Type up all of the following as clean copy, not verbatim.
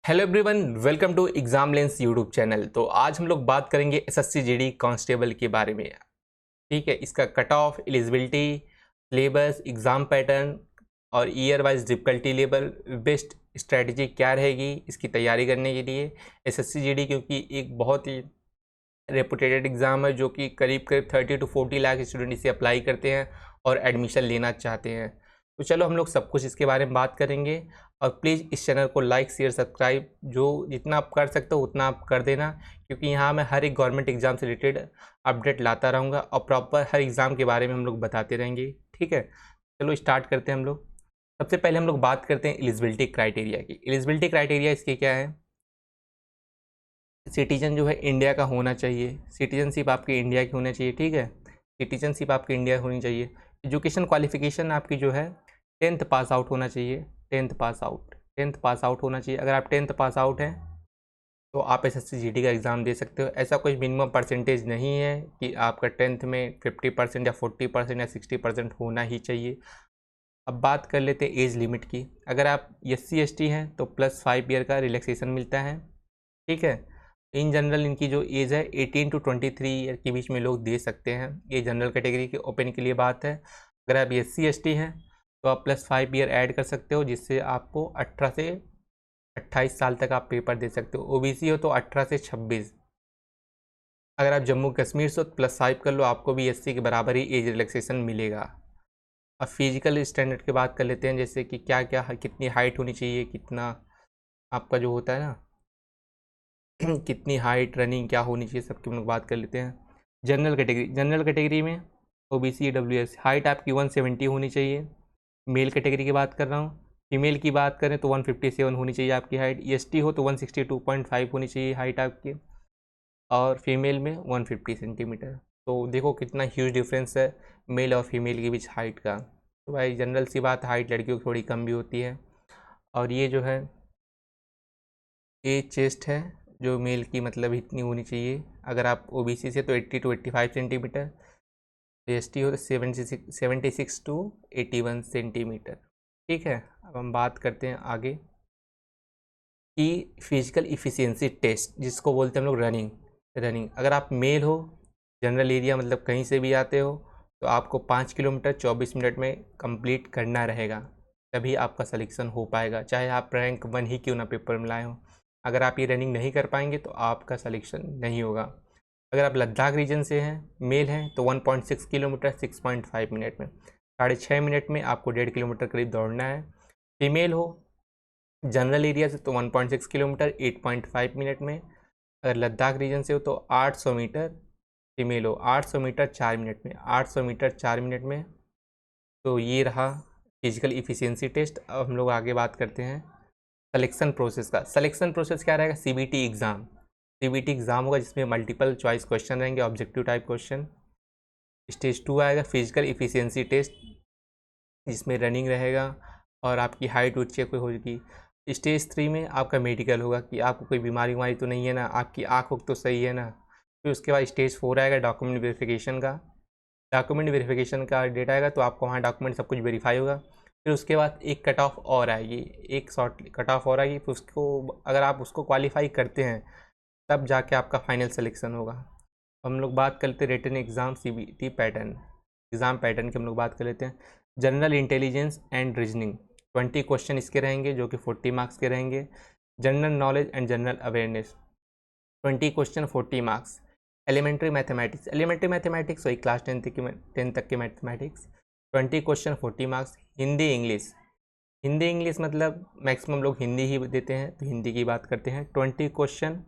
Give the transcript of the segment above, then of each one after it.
Hello everyone, welcome to Exam Lens YouTube channel. तो आज हम लोग बात करेंगे एसएससी जीडी कांस्टेबल के बारे में। ठीक है, इसका cut off, eligibility, syllabus, exam pattern और year wise difficulty level, best strategy क्या रहेगी इसकी तैयारी करने के लिए। एसएससी जीडी क्योंकि एक बहुत ही रेपुटेटेड एग्ज़ाम है जो कि करीब करीब 30 to 40 लाख स्टूडेंट इसे अप्लाई करते हैं और एडमिशन लेना चाहते हैं। तो चलो हम लोग सब कुछ इसके बारे में बात करेंगे। और प्लीज़ इस चैनल को लाइक शेयर सब्सक्राइब जो जितना आप कर सकते हो उतना आप कर देना, क्योंकि यहाँ मैं हर एक गवर्नमेंट एग्ज़ाम से रिलेटेड अपडेट लाता रहूँगा और प्रॉपर हर एग्ज़ाम के बारे में हम लोग बताते रहेंगे। ठीक है, चलो स्टार्ट करते हैं हम लोग। सबसे पहले हम लोग बात करते हैं एलिजिबिलिटी क्राइटेरिया की। एलिजिबिलिटी क्राइटेरिया इसके क्या है? सिटीजन जो है इंडिया का होना चाहिए, सिटीजनशिप आपकी इंडिया की होनी चाहिए। ठीक है, सिटीजनशिप आपकी इंडिया होनी चाहिए। एजुकेशन क्वालिफिकेशन आपकी जो है 10th पास आउट होना चाहिए। 10th पास आउट होना चाहिए। अगर आप 10th पास आउट हैं तो आप एसएससी जीडी का एग्ज़ाम दे सकते हो। ऐसा कोई मिनिमम परसेंटेज नहीं है कि आपका 10th में 50% या 40% या 60% होना ही चाहिए। अब बात कर लेते हैं एज लिमिट की। अगर आप SC/ST हैं तो +5 ईयर का रिलैक्सेशन मिलता है। ठीक है, इन जनरल इनकी जो एज है 18 to 23 ईयर के बीच में लोग दे सकते हैं। ये जनरल कैटेगरी के ओपन के लिए बात है। अगर आप SC/ST हैं तो आप +5 ईयर ऐड कर सकते हो, जिससे आपको 18 से 28 साल तक आप पेपर दे सकते हो। OBC हो तो 18 से 26। अगर आप जम्मू कश्मीर से तो +5 कर लो, आपको भी SC के बराबर ही एज रिलैक्सेशन मिलेगा। अब फिजिकल स्टैंडर्ड की बात कर लेते हैं, जैसे कि क्या क्या कितनी हाइट होनी चाहिए, कितना आपका जो होता है ना कितनी हाइट, रनिंग क्या होनी चाहिए, सबकी हम लोग बात कर लेते हैं। जनरल कैटेगरी में OBC EWS हाइट आपकी 170 होनी चाहिए। मेल कैटेगरी की बात कर रहा हूँ। फीमेल की बात करें तो 157 होनी चाहिए आपकी हाइट। EST हो तो 162.5 होनी चाहिए हाइट आपकी, और फीमेल में 150 सेंटीमीटर। तो देखो कितना ह्यूज डिफरेंस है मेल और फीमेल के बीच हाइट का। तो भाई जनरल सी बात, हाइट लड़कियों की थोड़ी कम भी होती है। और ये जो है ये चेस्ट है जो मेल की मतलब इतनी होनी चाहिए। अगर आप OBC से तो 80 to 85 सेंटीमीटर, ST हो तो 76 to 81 सेंटीमीटर। ठीक है, अब हम बात करते हैं आगे कि फिजिकल इफ़िशियंसी टेस्ट जिसको बोलते हैं हम लोग रनिंग अगर आप मेल हो, जनरल एरिया मतलब कहीं से भी आते हो, तो आपको 5 किलोमीटर 24 मिनट में कंप्लीट करना रहेगा, तभी आपका सिलेक्शन हो पाएगा, चाहे आप रैंक 1 ही क्यों ना पेपर में लाए हो। अगर आप ये रनिंग नहीं कर पाएंगे तो आपका सिलेक्शन नहीं होगा। अगर आप लद्दाख रीजन से हैं, मेल हैं, तो 1.6 किलोमीटर 6.5 मिनट में, 6.5 मिनट में आपको 1.5 किलोमीटर करीब दौड़ना है। फीमेल हो जनरल एरिया से तो 1.6 किलोमीटर 8.5 मिनट में। अगर लद्दाख रीजन से हो तो 800 मीटर, फीमेल हो 800 मीटर 4 मिनट में, 800 मीटर 4 मिनट में। तो ये रहा फिजिकल इफ़िशियंसी टेस्ट। अब हम लोग आगे बात करते हैं सिलेक्शन प्रोसेस का। सिलेक्शन प्रोसेस क्या रहेगा? CBT एग्ज़ाम होगा जिसमें मल्टीपल चॉइस क्वेश्चन रहेंगे, ऑब्जेक्टिव टाइप क्वेश्चन। स्टेज 2 आएगा फिजिकल इफ़िशियंसी टेस्ट, जिसमें रनिंग रहेगा और आपकी हाइट वेट चेक होगी। स्टेज 3 में आपका मेडिकल होगा कि आपको कोई बीमारी वामारी तो नहीं है ना, आपकी आँख उख तो सही है ना। फिर उसके बाद स्टेज 4 आएगा डॉक्यूमेंट वेरिफिकेशन का। डॉक्यूमेंट वेरिफिकेशन का डेट आएगा तो आपको वहाँ डॉक्यूमेंट सब कुछ वेरीफाई होगा। फिर उसके बाद एक कट ऑफ और आएगी, एक शॉर्ट कट ऑफ और आएगी। फिर उसको अगर आप उसको क्वालिफाई करते हैं तब जाके आपका फाइनल सिलेक्शन होगा। हम लोग बात करते हैं written exam CBT pattern, exam pattern की हम लोग बात कर लेते हैं। General intelligence and reasoning 20 question इसके रहेंगे जो कि 40 मार्क्स के रहेंगे। General knowledge and general awareness 20 question 40 marks. Elementary mathematics वही क्लास 10 तक के mathematics 20 question 40 marks. Hindi English मतलब मैक्सिमम लोग हिंदी ही देते हैं, तो हिंदी की बात करते हैं। 20 क्वेश्चन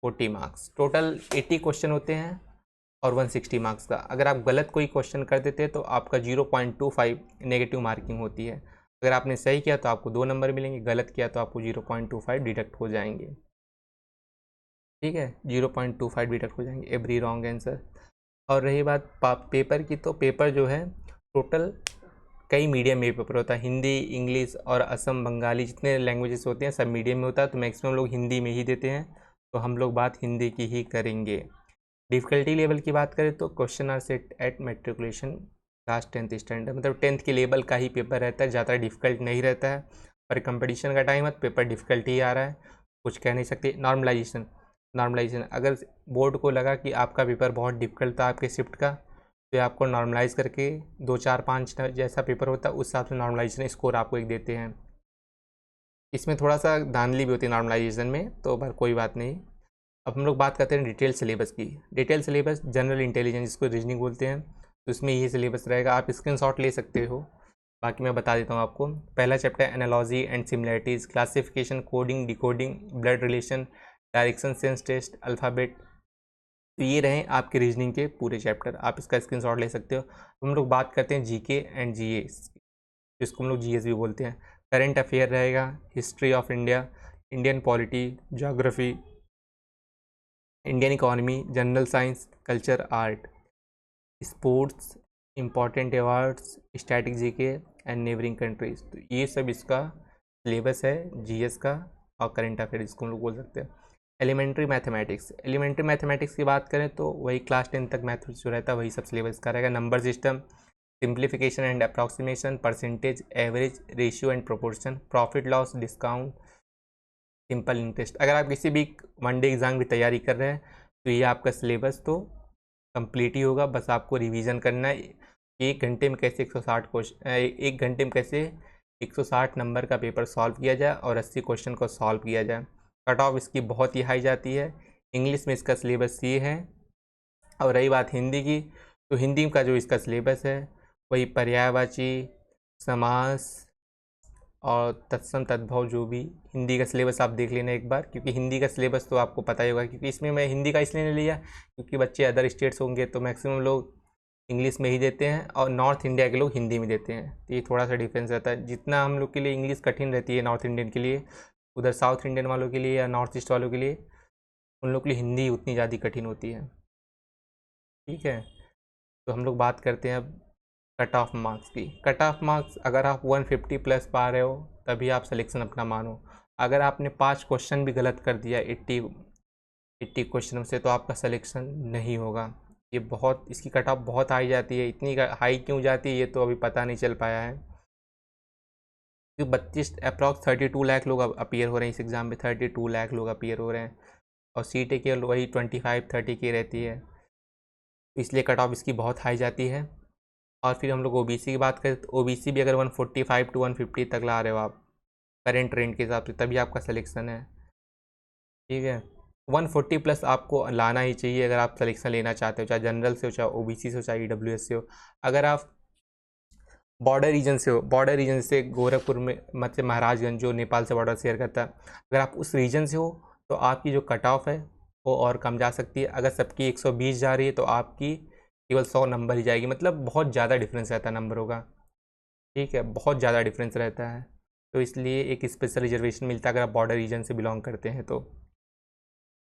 40 मार्क्स, टोटल 80 क्वेश्चन होते हैं और 160 मार्क्स का। अगर आप गलत कोई क्वेश्चन कर देते हैं तो आपका 0.25 नेगेटिव मार्किंग होती है। अगर आपने सही किया तो आपको 2 नंबर मिलेंगे, गलत किया तो आपको 0.25 डिडक्ट हो जाएंगे। ठीक है, 0.25 डिडक्ट हो जाएंगे एवरी रॉन्ग आंसर। और रही बात पेपर की, तो पेपर जो है टोटल कई मीडियम में पेपर होता है। हिंदी, इंग्लिश और असम बंगाली जितने लैंग्वेजेस होते हैं सब मीडियम में होता है, तो मैक्सिमम लोग हिंदी में ही देते हैं, तो हम लोग बात हिंदी की ही करेंगे। डिफ़िकल्टी लेवल की बात करें तो question are set at matriculation class 10th standard, मतलब 10th के लेवल का ही पेपर रहता है, ज़्यादा डिफ़िकल्ट नहीं रहता है। पर कंपटीशन का टाइम है तो पेपर डिफ़िकल्टी आ रहा है, कुछ कह नहीं सकते। नॉर्मलाइजेशन अगर बोर्ड को लगा कि आपका पेपर बहुत डिफ़िकल्ट था आपके शिफ्ट का, तो ये आपको नॉर्मलाइज़ करके 2 4 5 जैसा पेपर होता है उस हिसाब से नॉर्मलाइजेशन स्कोर आपको एक देते हैं। इसमें थोड़ा सा धांधली भी होती है नॉर्मलाइजेशन में, तो पर कोई बात नहीं। अब हम लोग बात करते हैं डिटेल सिलेबस की। डिटेल सिलेबस जनरल इंटेलिजेंस, जिसको रीजनिंग बोलते हैं, तो इसमें ये सिलेबस रहेगा। आप स्क्रीनशॉट ले सकते हो, बाकी मैं बता देता हूँ आपको। पहला chapter analogy and similarities, classification, coding, decoding, blood relation, direction sense test, alphabet. तो ये रहे आपके रीजनिंग के पूरे चैप्टर, आप इसका स्क्रीनशॉट ले सकते हो। हम लोग बात करते हैं जीके एंड जीएस, जिसको हम लोग जीएस भी बोलते हैं। करंट अफेयर रहेगा, history of India, Indian polity, geography, Indian economy, general science, culture, art, sports, important awards, static GK and neighbouring countries. तो ये सब इसका सिलेबस है जीएस का, और करंट अफेयर इसको हम लोग बोल सकते हैं। एलिमेंट्री मैथमेटिक्स की बात करें तो वही क्लास 10 तक मैथ जो रहता है वही सब सिलेबस का रहेगा। Number system, simplification and approximation, percentage, average, ratio and proportion, profit loss, discount, simple interest. अगर आप किसी भी वन डे एग्ज़ाम की तैयारी कर रहे हैं तो ये आपका सिलेबस तो कंप्लीट ही होगा, बस आपको रिवीजन करना है। एक घंटे में कैसे 160 क्वेश्चन, एक घंटे में कैसे 160 नंबर का पेपर सॉल्व किया जाए और 80 क्वेश्चन को सॉल्व किया जाए। कट ऑफ इसकी बहुत ही हाई जाती है। इंग्लिश में इसका सिलेबस ये है। और रही बात हिंदी की, तो हिंदी का जो इसका सिलेबस है वही पर्यायवाची, समास और तत्सम तद्भव, जो भी हिंदी का सिलेबस आप देख लेना एक बार, क्योंकि हिंदी का सिलेबस तो आपको पता ही होगा। क्योंकि इसमें मैं हिंदी का इसलिए नहीं लिया क्योंकि बच्चे अदर स्टेट्स होंगे तो मैक्सिमम लोग इंग्लिश में ही देते हैं और नॉर्थ इंडिया के लोग हिंदी में देते हैं, तो ये थोड़ा सा डिफरेंस रहता है। जितना हम लोग के लिए इंग्लिश कठिन रहती है नॉर्थ इंडियन के लिए, उधर साउथ इंडियन वालों के लिए या नॉर्थ ईस्ट वालों के लिए, उन लोग के लिए हिंदी उतनी ज़्यादा कठिन होती है। ठीक है, तो हम लोग बात करते हैं अब कट ऑफ मार्क्स की। कट ऑफ मार्क्स अगर आप 150 प्लस पा रहे हो तभी आप सिलेक्शन अपना मानो। अगर आपने 5 क्वेश्चन भी गलत कर दिया 80 क्वेश्चन से तो आपका सिलेक्शन नहीं होगा। ये बहुत, इसकी कट ऑफ बहुत हाई जाती है। इतनी हाई क्यों जाती है ये तो अभी पता नहीं चल पाया है। 32 अप्रॉक्स 32 लाख लोग अपीयर हो रहे हैं इस एग्ज़ाम में, 32 लाख लोग अपीयर हो रहे हैं, और सीटें केवल वही 25-30 की रहती है, इसलिए कट ऑफ इसकी बहुत हाई जाती है। और फिर हम लोग ओबीसी की बात करें तो ओबीसी भी अगर 145 टू 150 तक ला रहे हो आप करेंट ट्रेंड के हिसाब से, तभी आपका सिलेक्शन है। ठीक है, 140 प्लस आपको लाना ही चाहिए अगर आप सिलेक्शन लेना चाहते हो, चाहे जनरल से हो, चाहे ओबीसी से हो, चाहे ईडब्ल्यूएस से हो। अगर आप बॉर्डर रीजन से हो, बॉर्डर रीजन से गोरखपुर में मतलब महाराजगंज जो नेपाल से बॉर्डर शेयर करता है, अगर आप उस रीजन से हो तो आपकी जो कट ऑफ है वो और कम जा सकती है। अगर सबकी 120 जा रही है तो आपकी केवल 100 नंबर ही जाएगी, मतलब बहुत ज़्यादा डिफरेंस रहता है नंबरों का। ठीक है, बहुत ज़्यादा डिफरेंस रहता है, तो इसलिए एक स्पेशल रिजर्वेशन मिलता है अगर आप बॉर्डर रीजन से बिलोंग करते हैं तो।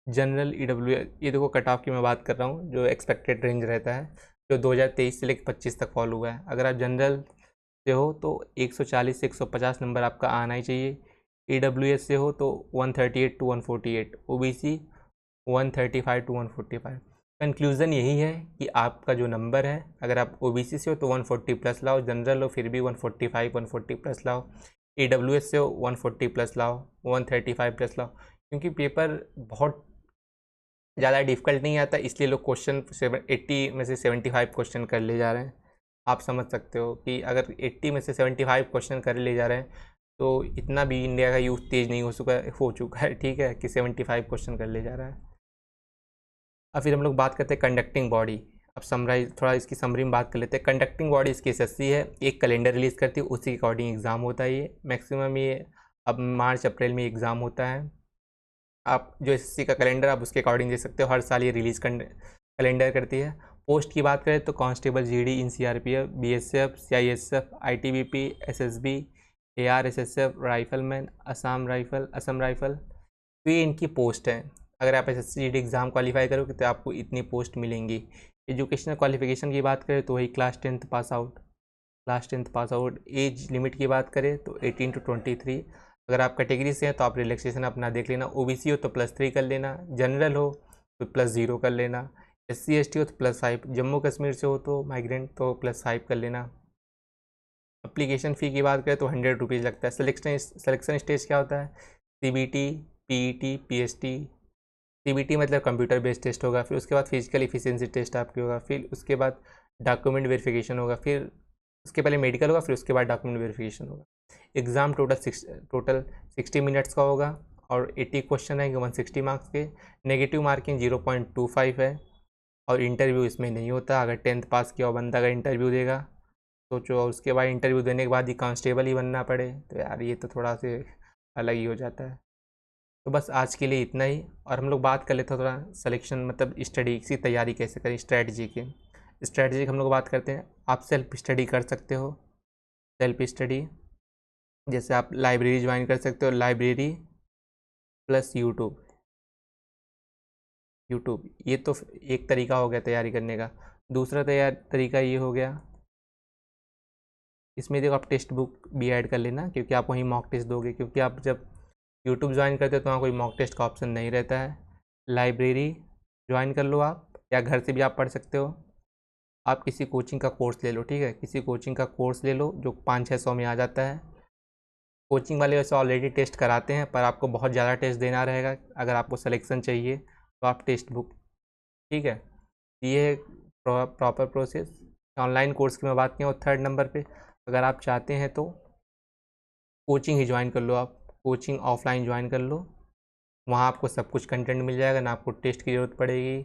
जनरल ईडब्ल्यू, ये देखो कट ऑफ की मैं बात कर रहा हूँ, जो एक्सपेक्टेड रेंज रहता है जो 2023 से लेकर 25 तक फॉलो हुआ है। अगर आप जनरल से हो तो 140 से 150 नंबर आपका आना ही चाहिए। ईडब्ल्यूएस से हो तो 138 टू 148, ओबीसी 135 टू 145। कंक्लूज़न यही है कि आपका जो नंबर है, अगर आप ओबीसी से हो तो 140 प्लस लाओ, जनरल हो फिर भी 145 140 प्लस लाओ, ईडब्ल्यूएस से हो 140 प्लस लाओ, 135 प्लस लाओ। क्योंकि पेपर बहुत ज़्यादा डिफिकल्ट नहीं आता, इसलिए लोग क्वेश्चन 80 में से 75 क्वेश्चन कर ले जा रहे हैं। आप समझ सकते हो कि अगर 80 में से 75 क्वेश्चन कर ले जा रहे हैं तो इतना भी इंडिया का यूथ तेज नहीं हो चुका है, ठीक है, कि 75 क्वेश्चन कर ले जा रहा है। अब फिर हम लोग बात करते हैं कंडक्टिंग बॉडी। अब समराइज थोड़ा इसकी समरी में बात कर लेते हैं। कंडक्टिंग बॉडी इसकी एसएससी है, एक कैलेंडर रिलीज़ करती है, उसी के अकॉर्डिंग एग्ज़ाम होता है। ये मैक्सिमम ये अब मार्च अप्रैल में एग्ज़ाम होता है। आप जो एसएससी का कैलेंडर आप उसके अकॉर्डिंग दे सकते हो, हर साल ये रिलीज़ कैलेंडर करती है। पोस्ट की बात करें तो constable, GD in CRPF, BSF, CISF, ITBP, SSB, ARSSF, rifleman, Assam rifle, तो ये इनकी पोस्ट है। अगर आप एसएससी जीडी एग्ज़ाम क्वालिफाई करोगे तो आपको इतनी पोस्ट मिलेंगी। एजुकेशनल क्वालिफिकेशन की बात करें तो वही class 10th pass out. Age limit की बात करें तो 18 टू 23। अगर आप कैटेगरी से हैं तो आप रिलैक्सेशन अपना देख लेना। ओबीसी हो तो +3 कर लेना, जनरल हो तो +0 कर लेना, SC ST हो तो +5, जम्मू कश्मीर से हो तो माइग्रेंट तो +5 कर लेना। एप्लीकेशन फ़ी की बात करें तो 100 रुपीज़ लगता है। सिलेक्शन स्टेज क्या होता है? CBT, PET, PST। CBT मतलब कंप्यूटर बेस्ड टेस्ट होगा, फिर उसके बाद फिजिकल इफिशिएंसी टेस्ट आपकी होगा, फिर उसके बाद डॉक्यूमेंट वेरिफिकेशन होगा, फिर उसके पहले मेडिकल होगा, फिर उसके बाद डॉक्यूमेंट वेरिफिकेशन होगा। एग्ज़ाम टोटल 60 मिनट्स का होगा और 80 क्वेश्चन है 160 मार्क्स के। नेगेटिव मार्किंग 0.25 है और इंटरव्यू इसमें नहीं होता। अगर 10th पास किया हुआ बंदा अगर इंटरव्यू देगा सोचो, और उसके बाद इंटरव्यू देने के बाद ही कांस्टेबल ही बनना पड़े, तो यार ये तो थोड़ा से अलग ही हो जाता है। तो बस आज के लिए इतना ही, और हम लोग बात कर लेते हैं थोड़ा सिलेक्शन मतलब स्टडी की तैयारी कैसे करें, स्ट्रैटेजी की हम लोग बात करते हैं। आप सेल्फ स्टडी कर सकते हो। सेल्फ स्टडी जैसे आप लाइब्रेरी ज्वाइन कर सकते हो, लाइब्रेरी प्लस यूट्यूब ये तो एक तरीका हो गया तैयारी करने का। दूसरा तरीका ये हो गया, इसमें देखो आप टेक्स्ट बुक भी ऐड कर लेना, क्योंकि आप वहीं मॉक टेस्ट दोगे, क्योंकि आप जब यूट्यूब ज्वाइन करते हो तो वहाँ कोई मॉक टेस्ट का ऑप्शन नहीं रहता है। लाइब्रेरी ज्वाइन कर लो आप, या घर से भी आप पढ़ सकते हो। आप किसी कोचिंग का कोर्स ले लो, ठीक है, किसी कोचिंग का कोर्स ले लो जो 500-600 में आ जाता है। कोचिंग वाले वैसे ऑलरेडी टेस्ट कराते हैं, पर आपको बहुत ज़्यादा टेस्ट देना रहेगा अगर आपको सिलेक्शन चाहिए तो आप टेक्स्ट बुक, ठीक है। ये है प्रॉपर प्रोसेस। ऑनलाइन कोर्स की मैं बात की हूँ 3rd नंबर पे, अगर आप चाहते हैं तो कोचिंग ही ज्वाइन कर लो। आप कोचिंग ऑफलाइन ज्वाइन कर लो, वहाँ आपको सब कुछ कंटेंट मिल जाएगा, ना आपको टेस्ट की ज़रूरत पड़ेगी,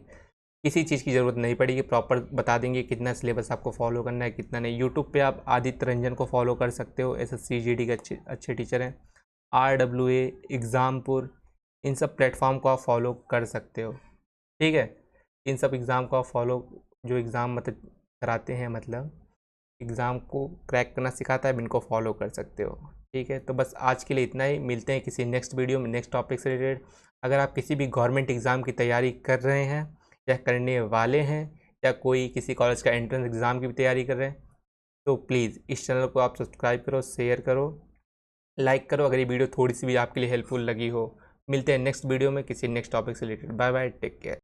किसी चीज़ की ज़रूरत नहीं पड़ेगी। प्रॉपर बता देंगे कितना सिलेबस आपको फॉलो करना है कितना नहीं। यूट्यूब पे आप आदित्य रंजन को फॉलो कर सकते हो, SSC GD के अच्छे टीचर हैं। RWA, एग्ज़ामपुर, इन सब प्लेटफॉर्म को आप फॉलो कर सकते हो, ठीक है। इन सब एग्ज़ाम को आप फॉलो, जो एग्ज़ाम मतलब कराते हैं, मतलब एग्ज़ाम को क्रैक करना सिखाता है, इनको फॉलो कर सकते हो, ठीक है। तो बस आज के लिए इतना ही, मिलते हैं किसी नेक्स्ट वीडियो में नेक्स्ट टॉपिक से रिलेटेड। अगर आप किसी भी गवर्नमेंट एग्ज़ाम की तैयारी कर रहे हैं या करने वाले हैं, या कोई किसी कॉलेज का एंट्रेंस एग्ज़ाम की भी तैयारी कर रहे हैं, तो प्लीज़ इस चैनल को आप सब्सक्राइब करो, शेयर करो, लाइक करो अगर ये वीडियो थोड़ी सी भी आपके लिए हेल्पफुल लगी हो। मिलते हैं नेक्स्ट वीडियो में किसी नेक्स्ट टॉपिक से related. Bye bye, take care.